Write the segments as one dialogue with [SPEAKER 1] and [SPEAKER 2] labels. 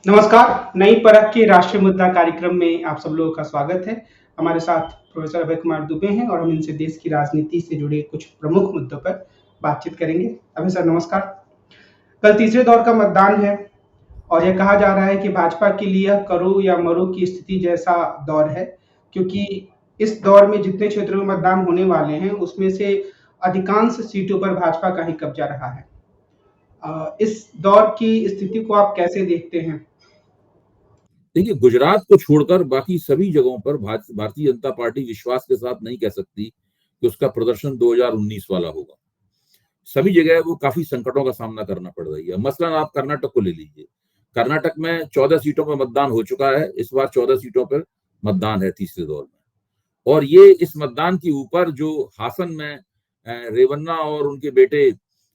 [SPEAKER 1] नमस्कार, नई परख के राष्ट्रीय मुद्दा कार्यक्रम में आप सब लोगों का स्वागत है। हमारे साथ प्रोफेसर अभय कुमार दुबे हैं और हम इनसे देश की राजनीति से जुड़े कुछ प्रमुख मुद्दों पर बातचीत करेंगे। अभय सर नमस्कार। कल तीसरे दौर का मतदान है और यह कहा जा रहा है कि भाजपा के लिए यह करो या मरो की स्थिति जैसा दौर है, क्योंकि इस दौर में जितने क्षेत्रों में मतदान होने वाले हैं, उसमें से अधिकांश सीटों पर भाजपा का ही कब्जा रहा है। इस दौर की स्थिति को आप कैसे देखते हैं?
[SPEAKER 2] देखिए, गुजरात को छोड़कर बाकी सभी जगहों पर भारतीय जनता पार्टी विश्वास के साथ नहीं कह सकती कि उसका प्रदर्शन 2019 वाला होगा। सभी जगह वो काफी संकटों का सामना करना पड़ रही है। मसलन आप कर्नाटक को ले लीजिए। कर्नाटक में 14 सीटों पर मतदान हो चुका है। इस बार 14 सीटों पर मतदान है तीसरे दौर में। और ये इस मतदान के ऊपर जो हासन में रेवन्ना और उनके बेटे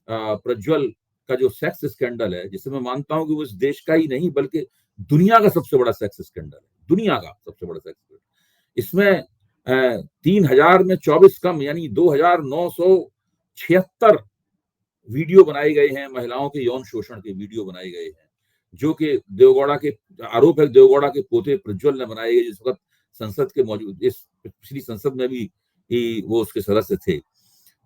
[SPEAKER 2] प्रज्वल का जो सेक्स स्कैंडल है, जिसे मैं मानता हूं कि वो इस देश का ही नहीं बल्कि दुनिया का सबसे बड़ा सेक्स स्कैंडल है, दुनिया का सबसे बड़ा सेक्स स्कैंडल। इसमें 3000 में 24 कम यानी 2976 वीडियो बनाए गए हैं, महिलाओं के यौन शोषण के वीडियो बनाए गए हैं, जो कि देवगौड़ा के आरोप है, देवगौड़ा के पोते प्रज्वल ने बनाए गए, जिस वक्त संसद के मौजूद इस पिछली संसद में भी वो उसके सदस्य थे।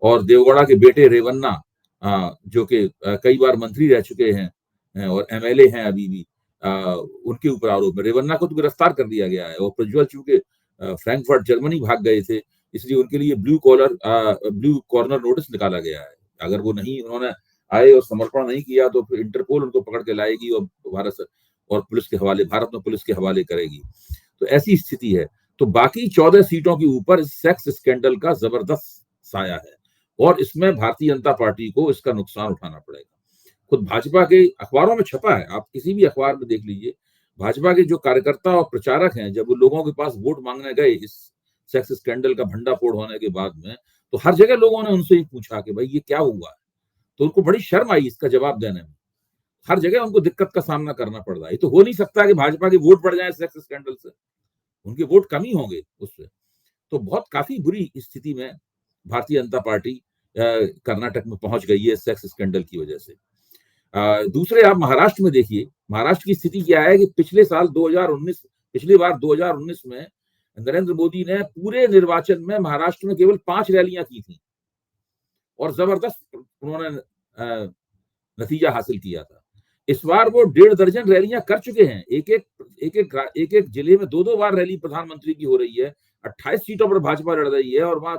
[SPEAKER 2] और देवगौड़ा के बेटे रेवन्ना जो कि कई बार मंत्री रह चुके हैं और एमएलए हैं अभी भी, उनके ऊपर आरोप है। रेवन्ना को तो गिरफ्तार कर दिया गया है और प्रज्वल चूंकि फ्रैंकफर्ट जर्मनी भाग गए थे, इसलिए उनके लिए ब्लू कॉर्नर नोटिस निकाला गया है। अगर वो नहीं उन्होंने आए और समर्पण नहीं किया तो फिर इंटरपोल उनको पकड़ के लाएगी और भारत में पुलिस के हवाले करेगी। तो ऐसी स्थिति है। तो बाकी 14 सीटों के ऊपर सेक्स स्कैंडल का जबरदस्त साया है और इसमें भारतीय जनता पार्टी को इसका नुकसान उठाना पड़ेगा। खुद भाजपा के अखबारों में छपा है, आप किसी भी अखबार में देख लीजिए। भाजपा के जो कार्यकर्ता और प्रचारक हैं, जब वो लोगों के पास वोट मांगने गए इस सेक्स स्कैंडल का भंडाफोड़ होने के बाद में, तो हर जगह लोगों ने उनसे ही पूछा कि भाई ये क्या हुआ है। तो उनको बड़ी शर्म आई इसका जवाब देने में। हर जगह उनको दिक्कत का सामना करना पड़ रहा है। ये तो हो नहीं सकता कि भाजपा के वोट बढ़ जाए सेक्स स्कैंडल से, उनके वोट कम ही होंगे उससे। तो बहुत काफी बुरी स्थिति में भारतीय जनता पार्टी कर्नाटक में पहुंच गई है सेक्स स्कैंडल की वजह से। दूसरे आप महाराष्ट्र में देखिए, महाराष्ट्र की स्थिति क्या है कि पिछली बार 2019 में नरेंद्र मोदी ने पूरे निर्वाचन में महाराष्ट्र में केवल 5 रैलियां की थी और जबरदस्त उन्होंने नतीजा हासिल किया था। इस बार वो 1.5 दर्जन रैलियां कर चुके हैं। एक एक जिले में 2-2 बार रैली प्रधानमंत्री की हो रही है। 28 सीटों पर भाजपा लड़ रही है और वहां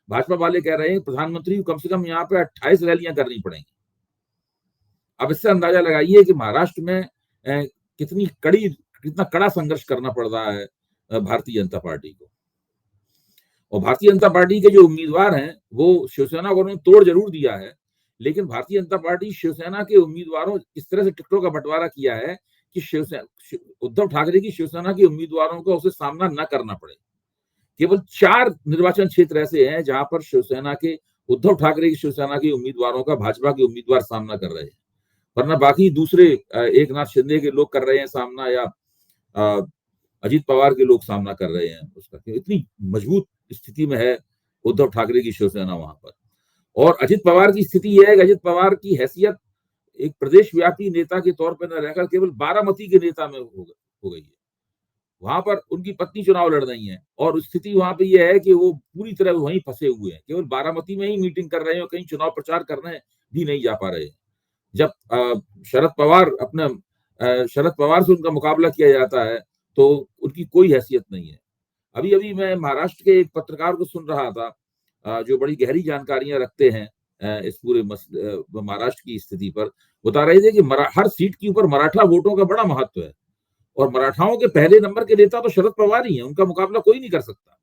[SPEAKER 2] भाजपा वाले कह रहे हैं प्रधानमंत्री को कम से कम यहाँ पे 28 रैलियां करनी पड़ेंगी। अब इससे अंदाजा लगाइए कि महाराष्ट्र में कितना कड़ा संघर्ष करना पड़ रहा है भारतीय जनता पार्टी को। और भारतीय जनता पार्टी के जो उम्मीदवार हैं वो शिवसेना को उन्होंने तोड़ जरूर दिया है, लेकिन भारतीय जनता पार्टी शिवसेना के उम्मीदवारों इस तरह से टिकटों का बंटवारा किया है कि उद्धव ठाकरे की शिवसेना के उम्मीदवारों को उसे सामना न करना पड़े। केवल 4 निर्वाचन क्षेत्र ऐसे हैं जहां पर शिवसेना के उद्धव ठाकरे की शिवसेना के उम्मीदवारों का भाजपा के उम्मीदवार सामना कर रहे हैं, वरना बाकी दूसरे एक नाथ शिंदे के लोग कर रहे हैं सामना या अजीत पवार के लोग सामना कर रहे हैं उसका। इतनी मजबूत स्थिति में है उद्धव ठाकरे की शिवसेना वहां पर। और अजित पवार की स्थिति यह है कि अजित पवार की हैसियत एक प्रदेश व्यापी नेता के तौर पर न रहकर केवल बारामती के नेता में हो गई है। वहां पर उनकी पत्नी चुनाव लड़ रही है और स्थिति वहां पे यह है कि वो पूरी तरह वहीं फंसे हुए हैं, केवल बारामती में ही मीटिंग कर रहे हैं और कहीं चुनाव प्रचार करने भी नहीं जा पा रहे हैं। जब शरद पवार से उनका मुकाबला किया जाता है तो उनकी कोई हैसियत नहीं है। अभी अभी मैं महाराष्ट्र के एक पत्रकार को सुन रहा था जो बड़ी गहरी जानकारियां रखते हैं इस पूरे महाराष्ट्र की स्थिति पर। बता रहे थे कि हर सीट के ऊपर मराठा वोटों का बड़ा महत्व है और मराठाओं के पहले नंबर के नेता तो शरद पवार ही हैं, उनका मुकाबला कोई नहीं कर सकता।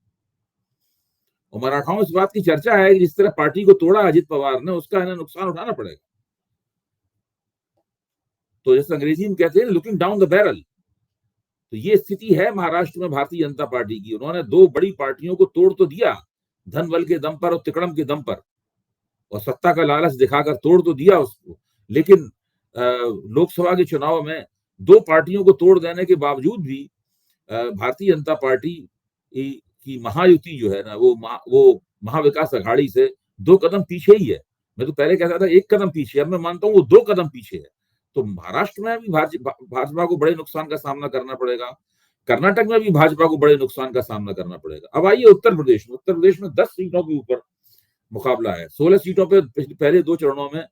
[SPEAKER 2] और मराठाओं इस बात की चर्चा है कि जिस तरह पार्टी को तोड़ा अजित पवार ने, उसका इन्हें नुकसान उठाना पड़ेगा। तो जैसे अंग्रेजी में कहते हैं लुकिंग डाउन द बैरल, तो ये स्थिति है महाराष्ट्र में भारतीय जनता पार्टी की। उन्होंने 2 बड़ी पार्टियों को तोड़ तो दिया, धन बल के दम पर और तिकड़म के दम पर, और सत्ता का लालच दिखाकर तोड़ तो दिया उसको, लेकिन लोकसभा के चुनाव में 2 पार्टियों को तोड़ देने के बावजूद भी भारतीय जनता पार्टी की महायुति जो है ना, वो महाविकास अघाड़ी से 2 कदम पीछे ही है। मैं तो पहले कहता था 1 कदम पीछे, अब मैं मानता हूं वो 2 कदम पीछे है। तो महाराष्ट्र में भी भाजपा को बड़े नुकसान का सामना करना पड़ेगा, कर्नाटक में भी भाजपा को बड़े नुकसान का सामना करना पड़ेगा। अब आइए उत्तर प्रदेश में 10 सीटों के ऊपर मुकाबला है। 16 सीटों पे पहले 2 चरणों में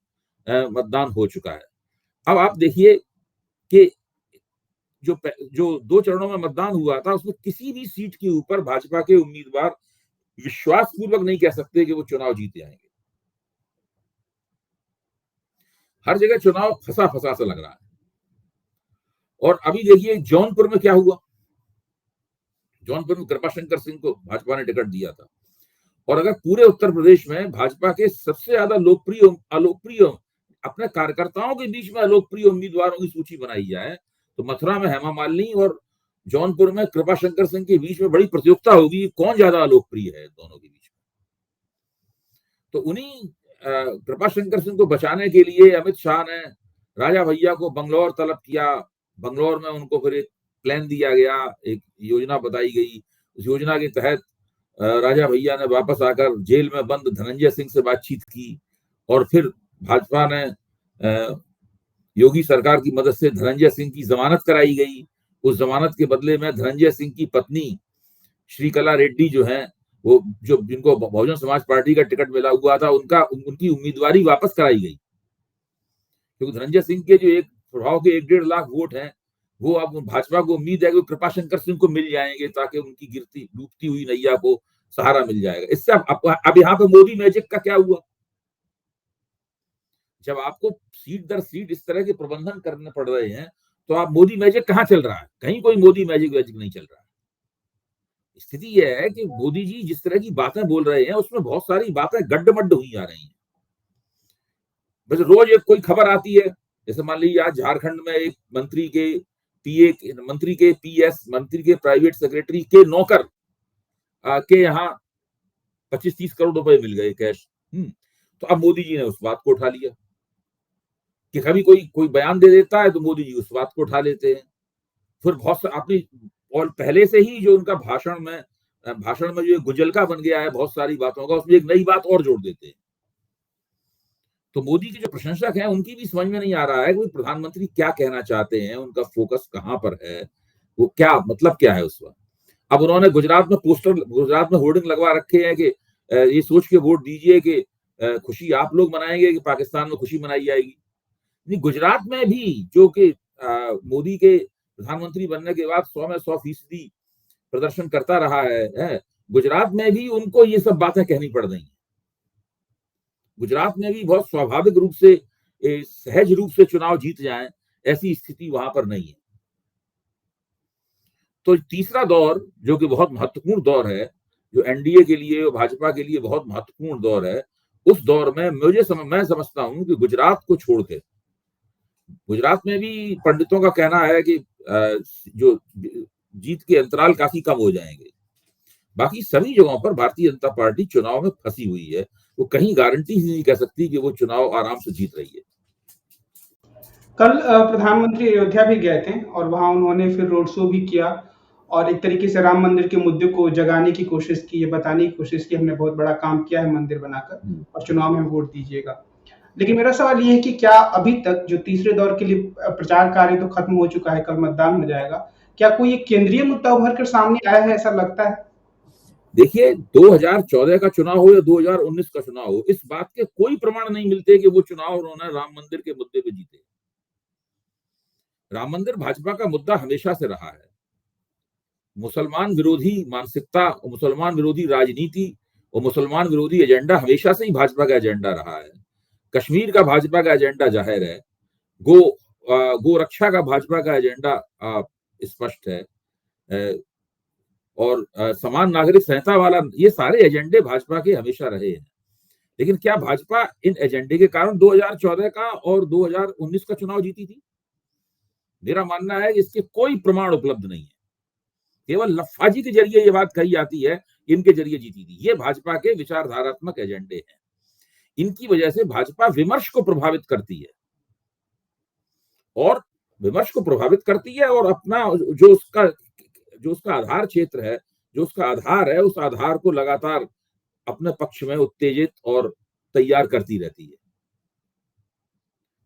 [SPEAKER 2] मतदान हो चुका है। अब आप देखिए कि जो 2 चरणों में मतदान हुआ था उसमें किसी भी सीट के ऊपर भाजपा के उम्मीदवार विश्वास पूर्वक नहीं कह सकते कि वो चुनाव जीते आएंगे। हर जगह चुनाव फंसा फंसा सा लग रहा है। और अभी देखिए जौनपुर में क्या हुआ। जौनपुर में कृपाशंकर सिंह को भाजपा ने टिकट दिया था। और अगर पूरे उत्तर प्रदेश में भाजपा के सबसे ज्यादा अलोकप्रिय अपने कार्यकर्ताओं के बीच में अलोकप्रिय उम्मीदवारों की सूची बनाई जाए तो मथुरा में हेमा मालिनी और जौनपुर में कृपाशंकर सिंह के बीच में बड़ी प्रतियोगिता होगी, कौन ज्यादा अलोकप्रिय है दोनों के बीच में। तो उन्हीं कृपाशंकर सिंह को बचाने के लिए अमित शाह ने राजा भैया को बंगलौर तलब किया। बंगलौर में उनको फिर एक प्लान दिया गया, एक योजना बताई गई। उस योजना के तहत राजा भैया ने वापस आकर जेल में बंद धनंजय सिंह से बातचीत की और फिर भाजपा ने योगी सरकार की मदद से धनंजय सिंह की जमानत कराई गई। उस जमानत के बदले में धनंजय सिंह की पत्नी श्रीकला रेड्डी जो है, वो जो जिनको बहुजन समाज पार्टी का टिकट मिला हुआ था, उनकी उम्मीदवारी वापस कराई गई। क्योंकि धनंजय सिंह के जो एक प्रभाव के 1-1.5 लाख वोट हैं, वो अब भाजपा को उम्मीद है कि कृपाशंकर सिंह को मिल जाएंगे ताकि उनकी गिरती डूबती हुई नैया को सहारा मिल जाएगा। इससे अब यहाँ पे मोदी मैजिक का क्या हुआ। जब आपको सीट दर सीट इस तरह के प्रबंधन करने पड़ रहे हैं तो आप मोदी मैजिक कहाँ चल रहा है? कहीं कोई मोदी मैजिक नहीं चल रहा है। स्थिति यह है कि मोदी जी जिस तरह की बातें बोल रहे हैं उसमें बहुत सारी बातें गड्ढमड्ढ हुई जा रही हैं। बस रोज एक कोई खबर आती है, जैसे मान लीजिए आज झारखंड में एक मंत्री के पीएस मंत्री के प्राइवेट सेक्रेटरी के नौकर के यहाँ 25-30 करोड़ रुपए मिल गए कैश। तो अब मोदी जी ने उस बात को उठा लिया कि कभी कोई बयान दे देता है तो मोदी जी उस बात को उठा लेते हैं। फिर बहुत अपनी और पहले से ही जो उनका भाषण में जो गुंजलका बन गया है बहुत सारी बातों का, उसमें एक नई बात और जोड़ देते हैं। तो मोदी के जो प्रशंसक हैं उनकी भी समझ में नहीं आ रहा है कि प्रधानमंत्री क्या कहना चाहते हैं, उनका फोकस कहां पर है, वो क्या मतलब क्या है उस वक्त। अब उन्होंने गुजरात में होर्डिंग लगवा रखे हैं कि ये सोच के वोट दीजिए कि खुशी आप लोग मनाएंगे कि पाकिस्तान में खुशी मनाई जाएगी। नहीं, गुजरात में भी जो कि मोदी के प्रधानमंत्री बनने के बाद 100 में 100% प्रदर्शन करता रहा है, गुजरात में भी उनको ये सब बातें कहनी पड़ रही हैं। गुजरात में भी बहुत स्वाभाविक रूप से सहज रूप से चुनाव जीत जाएं, ऐसी स्थिति वहां पर नहीं है। तो तीसरा दौर जो कि बहुत महत्वपूर्ण दौर है, जो एनडीए के लिए और भाजपा के लिए बहुत महत्वपूर्ण दौर है, उस दौर में मैं समझता हूं कि गुजरात को छोड़ के, गुजरात में भी पंडितों का कहना है कि जो जीत के अंतराल काफी कम हो जाएंगे। बाकी सभी जगहों पर भारतीय जनता पार्टी चुनाव में फंसी हुई है। वो कहीं गारंटी ही नहीं कह सकती कि वो चुनाव आराम से जीत रही है।
[SPEAKER 1] कल प्रधानमंत्री अयोध्या भी गए थे और वहां उन्होंने फिर रोड शो भी किया और एक तरीके से राम मंदिर के मुद्दे को जगाने की कोशिश की, ये बताने की कोशिश की हमने बहुत बड़ा काम किया है मंदिर बनाकर और चुनाव में वोट दीजिएगा। लेकिन मेरा सवाल ये है कि क्या अभी तक जो तीसरे दौर के लिए प्रचार कार्य तो खत्म हो चुका है, कल मतदान हो जाएगा, क्या कोई एक केंद्रीय मुद्दा उभर कर सामने आया है, ऐसा लगता है?
[SPEAKER 2] देखिए 2014 का चुनाव हो या 2019 का चुनाव हो, इस बात के कोई प्रमाण नहीं मिलते कि वो चुनाव उन्होंने राम मंदिर के मुद्दे पे जीते। राम मंदिर भाजपा का मुद्दा हमेशा से रहा है। मुसलमान विरोधी मानसिकता, मुसलमान विरोधी राजनीति और मुसलमान विरोधी एजेंडा हमेशा से ही भाजपा का एजेंडा रहा है। कश्मीर का भाजपा का एजेंडा जाहिर है, गो रक्षा का भाजपा का एजेंडा स्पष्ट है, और समान नागरिक संहिता वाला, ये सारे एजेंडे भाजपा के हमेशा रहे हैं। लेकिन क्या भाजपा इन एजेंडे के कारण 2014 का और 2019 का चुनाव जीती थी? मेरा मानना है कि इसके कोई प्रमाण उपलब्ध नहीं है। केवल लफाजी के जरिए ये बात कही जाती है, इनके जरिए जीती थी। ये भाजपा के विचारधारात्मक एजेंडे हैं। इनकी वजह से भाजपा विमर्श को प्रभावित करती है और अपना जो उसका आधार क्षेत्र है, जो उसका आधार है, उस आधार को लगातार अपने पक्ष में उत्तेजित और तैयार करती रहती है।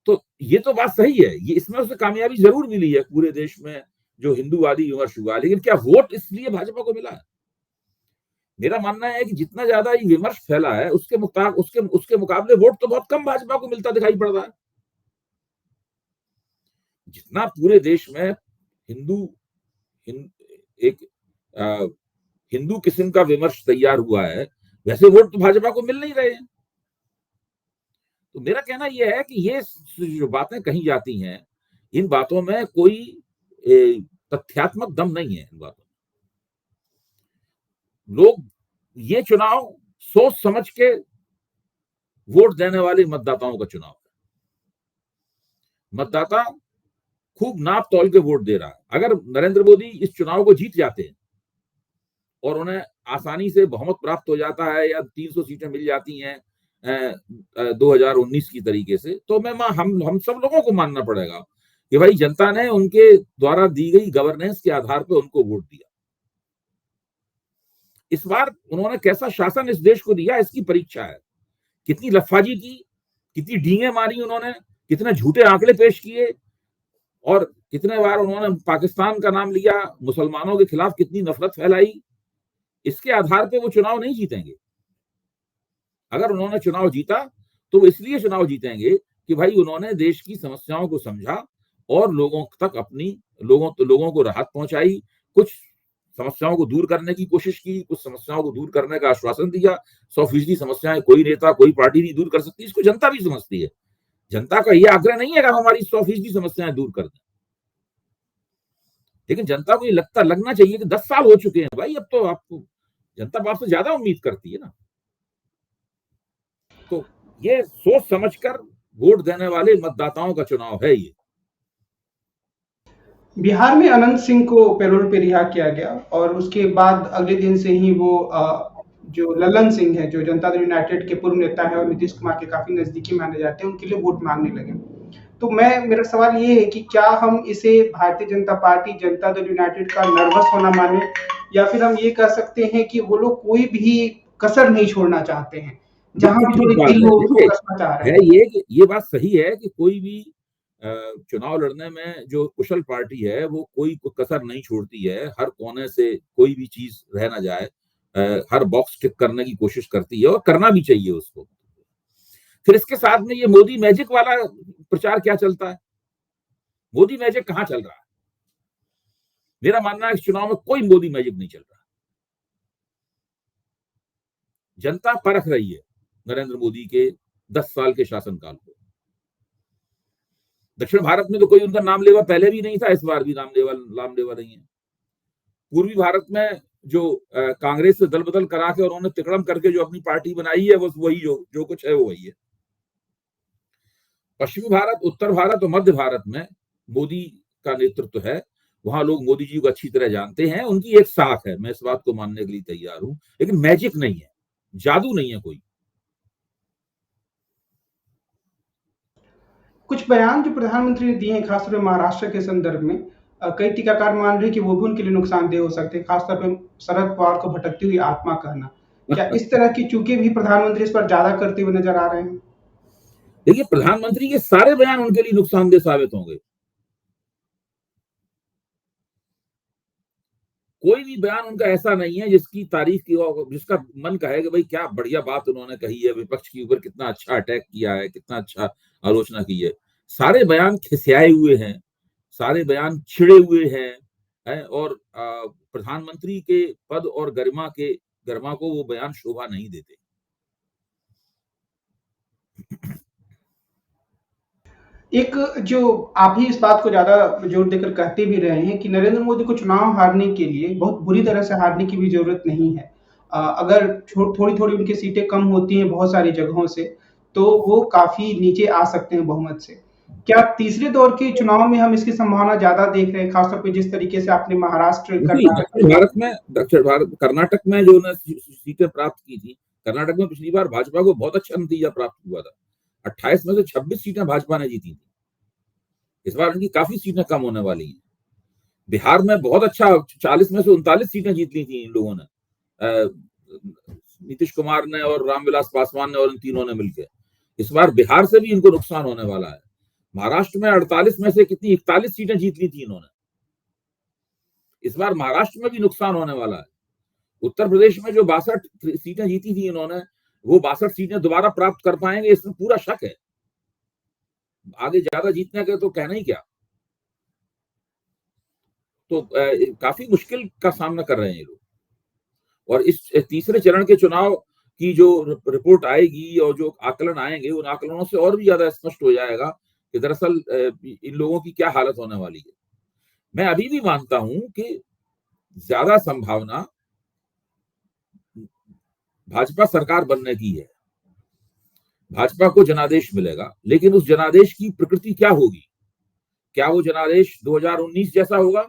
[SPEAKER 2] तो ये तो बात सही है, ये इसमें उसे कामयाबी जरूर मिली है पूरे देश में जो हिंदूवादी विमर्श हुआ, लेकिन क्या वोट इसलिए भाजपा को मिला है? मेरा मानना है कि जितना ज्यादा ये विमर्श फैला है उसके मुकाबले वोट तो बहुत कम भाजपा को मिलता दिखाई पड़ रहा है। जितना पूरे देश में हिंदू एक हिंदू किस्म का विमर्श तैयार हुआ है, वैसे वोट तो भाजपा को मिल नहीं रहे हैं। तो मेरा कहना यह है कि ये जो बातें कही जाती हैं, इन बातों में कोई तथ्यात्मक दम नहीं है। इन बातों में लोग ये चुनाव सोच समझ के वोट देने वाले मतदाताओं का चुनाव है। मतदाता खूब नाप तौल के वोट दे रहा है। अगर नरेंद्र मोदी इस चुनाव को जीत जाते हैं और उन्हें आसानी से बहुमत प्राप्त हो जाता है या 300 सीटें मिल जाती हैं 2019 की तरीके से, तो मैं हम सब लोगों को मानना पड़ेगा कि भाई जनता ने उनके द्वारा दी गई गवर्नेंस के आधार पर उनको वोट दिया। इस बार उन्होंने कैसा शासन इस देश को दिया, इसकी परीक्षा है। कितनी लफाजी की, कितनी डींगे मारी उन्होंने, कितने झूठे आंकड़े पेश किए और कितने बार उन्होंने पाकिस्तान का नाम लिया, मुसलमानों के खिलाफ कितनी नफरत फैलाई, इसके आधार पे वो चुनाव नहीं जीतेंगे। अगर उन्होंने चुनाव जीता तो वो इसलिए चुनाव जीतेंगे कि भाई उन्होंने देश की समस्याओं को समझा और लोगों तक लोगों को राहत पहुंचाई, कुछ समस्याओं को दूर करने की कोशिश की, कुछ समस्याओं को दूर करने का आश्वासन दिया। 100% समस्याएं कोई नेता कोई पार्टी नहीं दूर कर सकती, इसको जनता भी समझती है। जनता का यह आग्रह नहीं है कि हमारी 100% समस्याएं दूर कर दें, लेकिन जनता को ये लगना चाहिए कि 10 साल हो चुके हैं भाई, अब तो आपको जनता आपसे ज्यादा उम्मीद करती है ना। तो ये सोच समझकर वोट देने वाले मतदाताओं का चुनाव है ये।
[SPEAKER 1] बिहार में अनंत सिंह को पैरोल पे रिहा किया गया और उसके बाद अगले दिन से ही वो जो ललन सिंह है, जो जनता दल यूनाइटेड के पूर्व नेता है और नीतीश कुमार के काफी नजदीकी माने जाते हैं, उनके लिए वोट मांगने लगे। तो मेरा सवाल ये है कि क्या हम इसे भारतीय जनता पार्टी, जनता दल यूनाइटेड का नर्वस होना माने, या फिर हम ये कह सकते हैं कि वो लोग कोई भी कसर नहीं छोड़ना चाहते हैं, जहां भी थोड़ी ढील हो उसको कसना चाह रहे हैं।
[SPEAKER 2] ये बात सही है कि कोई भी चुनाव लड़ने में जो कुशल पार्टी है वो कोई कसर नहीं छोड़ती है, हर कोने से कोई भी चीज रह ना जाए, हर बॉक्स टिक करने की कोशिश करती है और करना भी चाहिए उसको। फिर इसके साथ में ये मोदी मैजिक वाला प्रचार क्या चलता है? मोदी मैजिक कहां चल रहा है? मेरा मानना है इस चुनाव में कोई मोदी मैजिक नहीं चल रहा। जनता परख रही है नरेंद्र मोदी के 10 साल के शासनकाल को। दक्षिण भारत में तो कोई उनका नाम लेवा पहले भी नहीं था, इस बार भी नाम लेवा नहीं है। पूर्वी भारत में जो कांग्रेस से दल बदल करा के और उन्होंने तिकड़म करके जो अपनी पार्टी बनाई है, बस वही जो कुछ है वो वही है। पश्चिमी भारत, उत्तर भारत और मध्य भारत में मोदी का नेतृत्व है, वहां लोग मोदी जी को अच्छी तरह जानते हैं, उनकी एक साख है, मैं इस बात को मानने के लिए तैयार हूं, लेकिन मैजिक नहीं है, जादू नहीं है कोई।
[SPEAKER 1] कुछ बयान जो प्रधानमंत्री ने दिए हैं खासतौर पर महाराष्ट्र के संदर्भ में, कई टीकाकार मान रहे हैं कि वो भी उनके लिए नुकसानदेह हो सकते हैं, खासतौर पर शरद पवार को भटकती हुई आत्मा कहना। क्या इस तरह की चूकें भी प्रधानमंत्री इस पर ज्यादा करते हुए नजर आ रहे हैं?
[SPEAKER 2] देखिए, प्रधानमंत्री के सारे बयान उनके लिए नुकसानदेह साबित होंगे। कोई भी बयान उनका ऐसा नहीं है जिसकी तारीफ की हो, जिसका मन कहे कि भाई क्या बढ़िया बात उन्होंने कही है, विपक्ष के ऊपर कितना अच्छा अटैक किया है, कितना अच्छा आलोचना की है। सारे बयान खिसियाए हुए हैं, सारे बयान छिड़े हुए हैं और प्रधानमंत्री के पद और गरिमा को वो बयान शोभा नहीं देते।
[SPEAKER 1] एक जो आप ही इस बात को ज्यादा जोर देकर कहते भी रहे हैं कि नरेंद्र मोदी को चुनाव हारने के लिए बहुत बुरी तरह से हारने की भी जरूरत नहीं है। अगर थोड़ी-थोड़ी उनकी सीटें कम होती हैं बहुत सारी जगहों से, तो वो काफी नीचे आ सकते हैं बहुमत से। क्या तीसरे दौर के चुनाव में हम इसकी संभावना ज्यादा देख रहे हैं, खासतौर पे जिस तरीके से आपने महाराष्ट्र,
[SPEAKER 2] दक्षिण भारत, कर्नाटक में जो सीटें प्राप्त की थी, कर्नाटक में पिछली बार भाजपा को बहुत अच्छा नतीजा प्राप्त हुआ था। 28 में से 26 सीटें भाजपा ने जीती थी। इस बार उनकी काफी सीटें कम होने वाली हैं। बिहार में बहुत अच्छा 40 में से 39 सीटें जीत ली थी इन लोगों ने, नीतीश कुमार ने और रामविलास पासवान ने और इन तीनों ने मिलकर। इस बार बिहार से भी इनको नुकसान होने वाला है। महाराष्ट्र में 48 में से कितनी 41 सीटें जीत ली थी इन्होंने। इस बार महाराष्ट्र में भी नुकसान होने वाला है। उत्तर प्रदेश में जो 62 सीटें जीती थी इन्होंने, वो 62 सीटें दोबारा प्राप्त कर पाएंगे, इसमें पूरा शक है। आगे ज्यादा जीतने के तो कहना ही क्या। तो काफी मुश्किल का सामना कर रहे हैं ये लोग। और इस तीसरे चरण के चुनाव की जो रिपोर्ट आएगी और जो आकलन आएंगे, उन आकलनों से और भी ज्यादा स्पष्ट हो जाएगा कि दरअसल इन लोगों की क्या हालत होने वाली है। मैं अभी भी मानता हूं कि ज्यादा संभावना भाजपा सरकार बनने की है। भाजपा को जनादेश मिलेगा, लेकिन उस जनादेश की प्रकृति क्या होगी? क्या वो जनादेश 2019 जैसा होगा?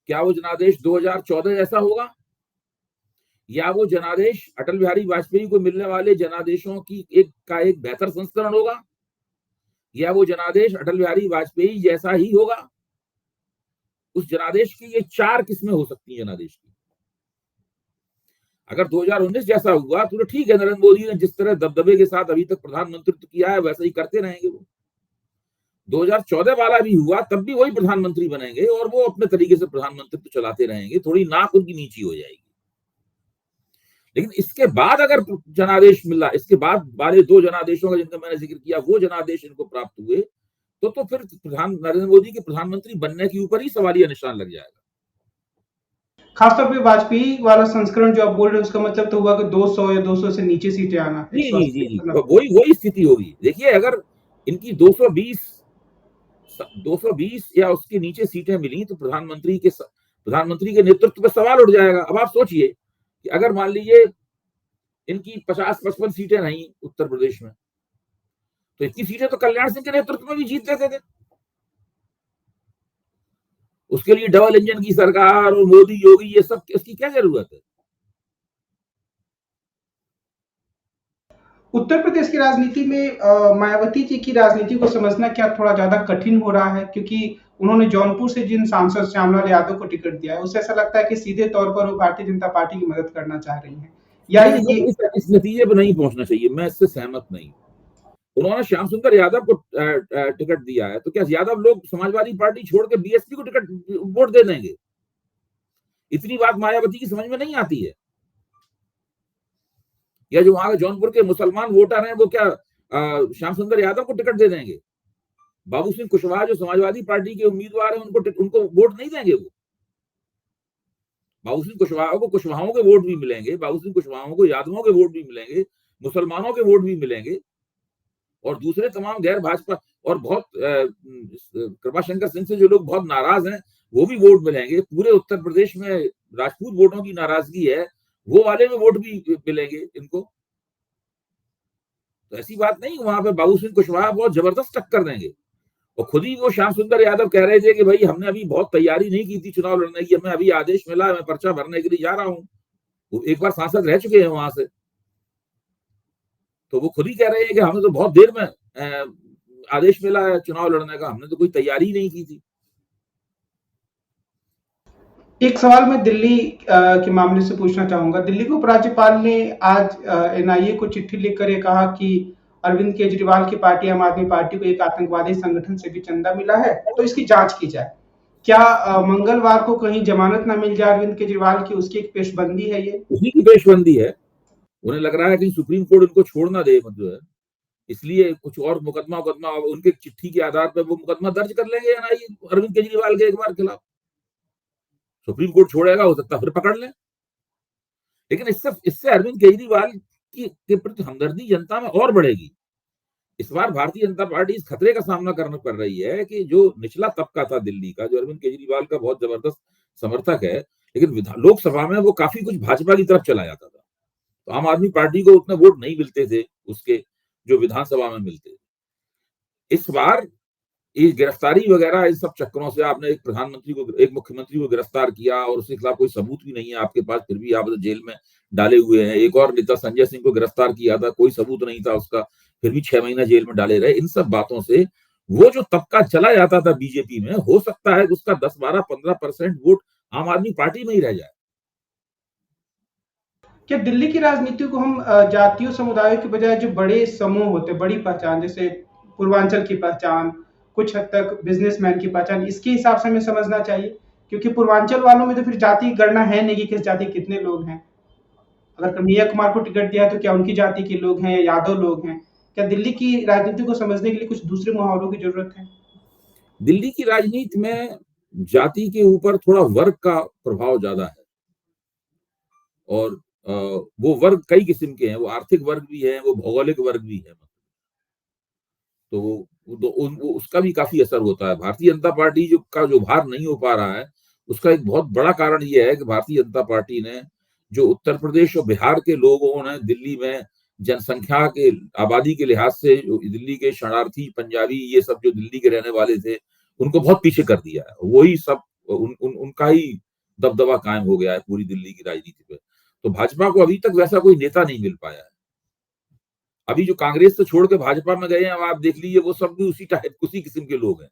[SPEAKER 2] क्या वो जनादेश 2014 जैसा होगा? या वो जनादेश अटल बिहारी वाजपेयी को मिलने वाले जनादेशों की एक बेहतर संस्करण होगा? या वो जनादेश अटल बिहारी वाजपेयी जैसा ही होगा? उस जनादेश की ये 4 किस्में हो सकती हैं जनादेश की। अगर 2019 जैसा हुआ तो ठीक है, नरेंद्र मोदी ने जिस तरह दबदबे के साथ अभी तक प्रधानमंत्रित्व किया है वैसा ही करते रहेंगे वो। 2014 वाला भी हुआ तब भी वही प्रधानमंत्री बनेंगे और वो अपने तरीके से प्रधानमंत्रित्व चलाते रहेंगे, थोड़ी नाक उनकी नीची हो जाएगी। लेकिन इसके बाद अगर जनादेश मिला, इसके बाद वाले 2 जनादेशों का जिनका मैंने जिक्र किया, वो जनादेश इनको प्राप्त हुए तो फिर नरेंद्र मोदी के प्रधानमंत्री बनने के ऊपर ही सवालिया निशान लग जाएगा।
[SPEAKER 1] खासतौर पे वाजपेयी वाला संस्करण जो आप बोल रहे हैं, उसका मतलब तो हुआ कि 200 या 200 से नीचे सीटें आना।
[SPEAKER 2] जी, वही स्थिति होगी। देखिए, अगर इनकी 220 या उसके नीचे सीटें मिली तो प्रधानमंत्री के नेतृत्व पर सवाल उठ जाएगा। अब आप सोचिए कि अगर मान लीजिए इनकी 50-55 सीटें नहीं उत्तर प्रदेश में, तो इतनी सीटें तो कल्याण सिंह के नेतृत्व में भी जीत लेते थे। उसके लिए डबल इंजन की सरकार और मोदी योगी ये सब, इसकी क्या जरूरत है?
[SPEAKER 1] उत्तर प्रदेश की राजनीति में मायावती जी की राजनीति को समझना क्या थोड़ा ज्यादा कठिन हो रहा है? क्योंकि उन्होंने जौनपुर से जिन सांसद श्यामलाल यादव को टिकट दिया है, उससे ऐसा लगता है कि सीधे तौर पर वो भारतीय जनता पार्टी की मदद करना चाह रही हैं, या ये
[SPEAKER 2] इस नतीजे पर नहीं पहुंचना चाहिए। मैं इससे सहमत नहीं। उन्होंने श्याम सुंदर यादव को टिकट दिया है, तो क्या यादव लोग समाजवादी पार्टी छोड़ के बीएसपी को टिकट वोट दे देंगे? इतनी बात मायावती की समझ में नहीं आती है। या जो वहां जौनपुर के मुसलमान वोटर हैं, वो क्या श्याम सुंदर यादव को टिकट दे देंगे? बाबू सिंह कुशवाहा जो समाजवादी पार्टी के उम्मीदवार हैं, उनको वोट नहीं देंगे वो। बाबू सिंह कुशवाहा को कुशवाहाओं के वोट भी मिलेंगे, बाबू सिंह कुशवाहाओं को यादवों के वोट भी मिलेंगे, मुसलमानों के वोट भी मिलेंगे, और दूसरे तमाम गैर भाजपा और बहुत कृपाशंकर सिंह से जो लोग बहुत नाराज हैं, वो भी वोट मिलेंगे। पूरे उत्तर प्रदेश में राजपूत वोटों की नाराजगी है, वो वाले में वोट भी मिलेंगे इनको। तो ऐसी बात नहीं, वहां पे बाबू सिंह कुशवाहा बहुत जबरदस्त टक्कर देंगे। और खुद ही वो श्याम सुंदर यादव कह रहे थे कि भाई हमने अभी बहुत तैयारी नहीं की थी चुनाव लड़ने की, हमें अभी आदेश मिला, मैं पर्चा भरने के लिए जा रहा हूं। वो एक बार सांसद रह चुके हैं वहां से, तो वो खुद ही कह रहे हैं कि हमें तो बहुत देर में आदेश मिला है चुनाव लड़ने का, हमने तो कोई तैयारी नहीं की थी।
[SPEAKER 1] एक सवाल मैं दिल्ली के मामले से पूछना चाहूंगा। दिल्ली के उपराज्यपाल ने आज एनआईए को चिट्ठी लिखकर ये कहा कि अरविंद केजरीवाल की पार्टी आम आदमी पार्टी को एक आतंकवादी संगठन से भी चंदा मिला है, तो इसकी जांच की जाए। क्या मंगलवार को कहीं जमानत ना मिल जाए अरविंद केजरीवाल की, उसकी एक पेशबंदी है ये?
[SPEAKER 2] उसी की पेशबंदी है। उन्हें लग रहा है कि सुप्रीम कोर्ट उनको छोड़ ना दे, मतलब इसलिए कुछ और मुकदमा उनके चिट्ठी के आधार पर वो मुकदमा दर्ज कर लेंगे एनआईए अरविंद केजरीवाल के एक बार खिलाफ। सुप्रीम कोर्ट छोड़ेगा, हो सकता है फिर पकड़ ले। लेकिन इससे अरविंद केजरीवाल के प्रति हमदर्दी जनता में और बढ़ेगी। इस बार भारतीय जनता पार्टी इस खतरे का सामना कर रही है कि जो निचला तबका था दिल्ली का, जो अरविंद केजरीवाल का बहुत जबरदस्त समर्थक है, लेकिन लोकसभा में वो काफी कुछ भाजपा की तरफ चला जाता था, तो आम आदमी पार्टी को उतने वोट नहीं मिलते थे उसके, जो विधानसभा में मिलते थे। इस बार ये गिरफ्तारी वगैरह इन सब चक्करों से, आपने एक मुख्यमंत्री को गिरफ्तार किया और उसके खिलाफ कोई सबूत भी नहीं है आपके पास, फिर भी आप जेल में डाले हुए हैं। एक और नेता संजय सिंह को गिरफ्तार किया था, कोई सबूत नहीं था उसका, फिर भी 6 महीना जेल में डाले रहे। इन सब बातों से वो जो तबका चला जाता था बीजेपी में, हो सकता है कि उसका 10, 12, 15% वोट आम आदमी पार्टी में ही रह जाए।
[SPEAKER 1] क्या दिल्ली की राजनीति को हम जातीय समुदायों के बजाय जो बड़े समूह होते, बड़ी पहचान, जैसे पूर्वांचल की पहचान, कुछ हद तक बिजनेसमैन की पहचान, इसके हिसाब से हमें समझना चाहिए? क्योंकि पूर्वांचल वालों में तो फिर जाति गणना है नहीं कि किस जाति के कितने लोग हैं। अगर कन्हैया कुमार को टिकट दिया है तो क्या उनकी जाति के लोग हैं या यादव लोग हैं? क्या दिल्ली की राजनीति को समझने के लिए कुछ दूसरे मुहावरों की जरूरत है?
[SPEAKER 2] दिल्ली की राजनीति में जाति के ऊपर थोड़ा वर्ग का प्रभाव ज्यादा है और वो वर्ग कई किस्म के हैं, वो आर्थिक वर्ग भी है, वो भौगोलिक वर्ग भी है। तो वो उसका भी काफी असर होता है। भारतीय जनता पार्टी जो भार नहीं हो पा रहा है, उसका एक बहुत बड़ा कारण ये है कि भारतीय जनता पार्टी ने जो उत्तर प्रदेश और बिहार के लोगों ने दिल्ली में जनसंख्या के आबादी के लिहाज से दिल्ली के शरणार्थी पंजाबी ये सब जो दिल्ली के रहने वाले थे, उनको बहुत पीछे कर दिया है। वही सब उनका ही दबदबा कायम हो गया है पूरी दिल्ली की राजनीति पे। तो भाजपा को अभी तक वैसा कोई नेता नहीं मिल पाया है। अभी जो कांग्रेस से छोड़ के भाजपा में गए हैं, अब आप देख लीजिए वो सब भी उसी किस्म के लोग हैं।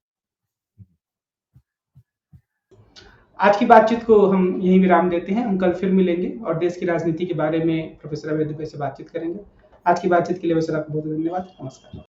[SPEAKER 1] आज की बातचीत को हम यहीं विराम देते हैं। हम कल फिर मिलेंगे और देश की राजनीति के बारे में प्रोफेसर अभय दुबे से बातचीत करेंगे। आज की बातचीत के लिए वैसे आपको बहुत धन्यवाद। नमस्कार।